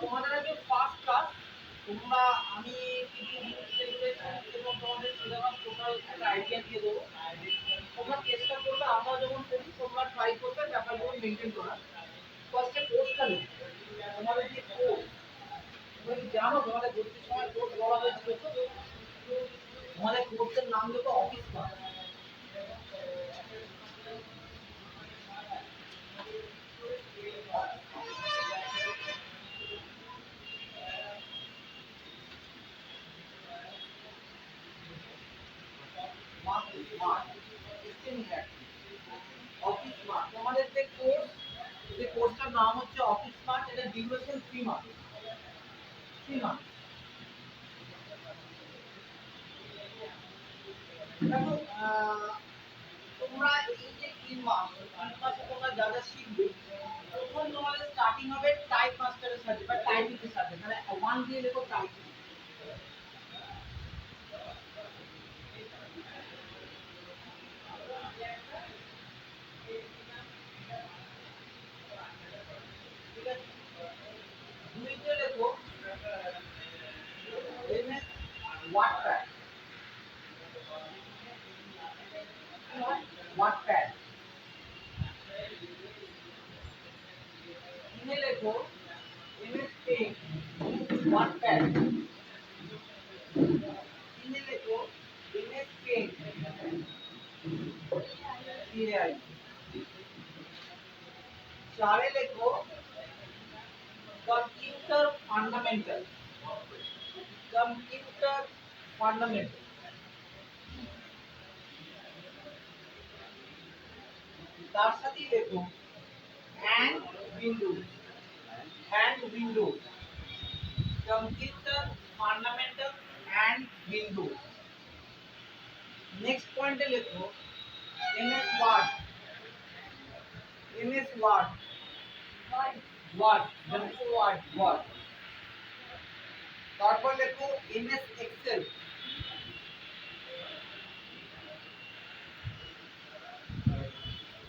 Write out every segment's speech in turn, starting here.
তোমাদের আজকে first class. তোমরা আমি কিছু জিনিস রেগুলেশন এবং তোমাদের সিলেবাস টোটাল একটা আইডিয়া দিয়ে দেবো। তোমরা চেষ্টা করবে, আমরা যখন করি তোমরা ট্রাই করবে ব্যাপারগুলো মেনটেন করার। ফার্স্টে কোর্সটা নেবে, তোমাদের যে কোর্স, তোমরা কি জানো তোমাদের ভর্তির সময় কোর্স বলা হয়েছিল? তো তোমাদের কোর্সের নাম দেবো অফিস ক্লাস। অফিস মার্ক তোমাদের যে কোর্সটার নাম হচ্ছে অফিস মার্ক, এটা ডিউরেশন 3 মাস। 3 মাস। দেখো তোমরা এই যে 3 মাস, 3 মাসে তোমরা যা যা শিখবে, প্রথম তোমাদের স্টার্টিং হবে টাইপ মাস্টারের সাথে বা টাইপিং এর সাথে, মানে 1 দিয়ে লেখো টাইপিং। ঠিক আছে, 2 দিয়ে লেখো এমএস ওয়ার্ডপ্যাড। ওয়ার্ডপ্যাড। 3 লেখো এমএস পেইন্ট। ওয়ার্ডপ্যাড। 3 লেখো এমএস পেইন্ট। এআই। 4 লেখো কম্পিউটার ফান্ডামেন্টাল। Computer fundamental. তার সাথেই লেখো and Windows. And Windows. Computer fundamental and Windows. Next point এ লেখো MS Word. MS Word. Word. Word. তারপর লেখো MS Excel.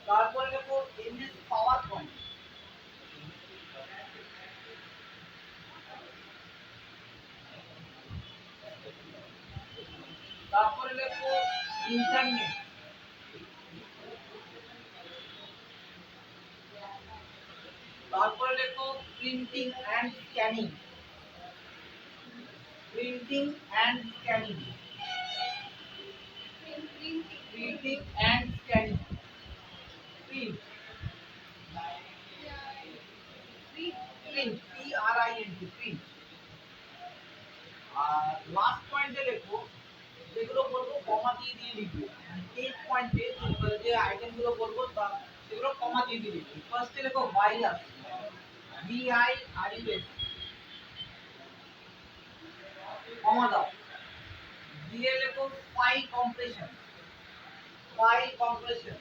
তারপর লেখো MS PowerPoint. তারপরে লেখো ইন্টারনেট। তারপরে লেখো printing and scanning. Printing and scanning. Printing and scanning. Print. Print PRINT print. আর লাস্ট পয়েন্টে লেখো, যেগুলো বলবো কমা দিয়ে দিয়ে লিখবে। এই পয়েন্টে যে আইটেমগুলো বলবো সেগুলো কমা দিয়ে দিয়ে লিখবে। ফার্স্টে লেখো ভাইরাস। VIRUS। কমা দাও। দিয়ে লেখো file compression. File compression.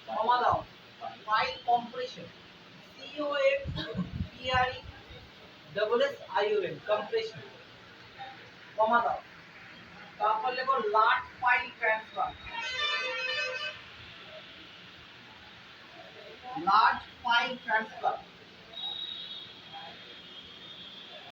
Comma দাও। File compression. COMPRESSION compression. Comma দাও। তারপর লেখো large file transfer. Large file transfer.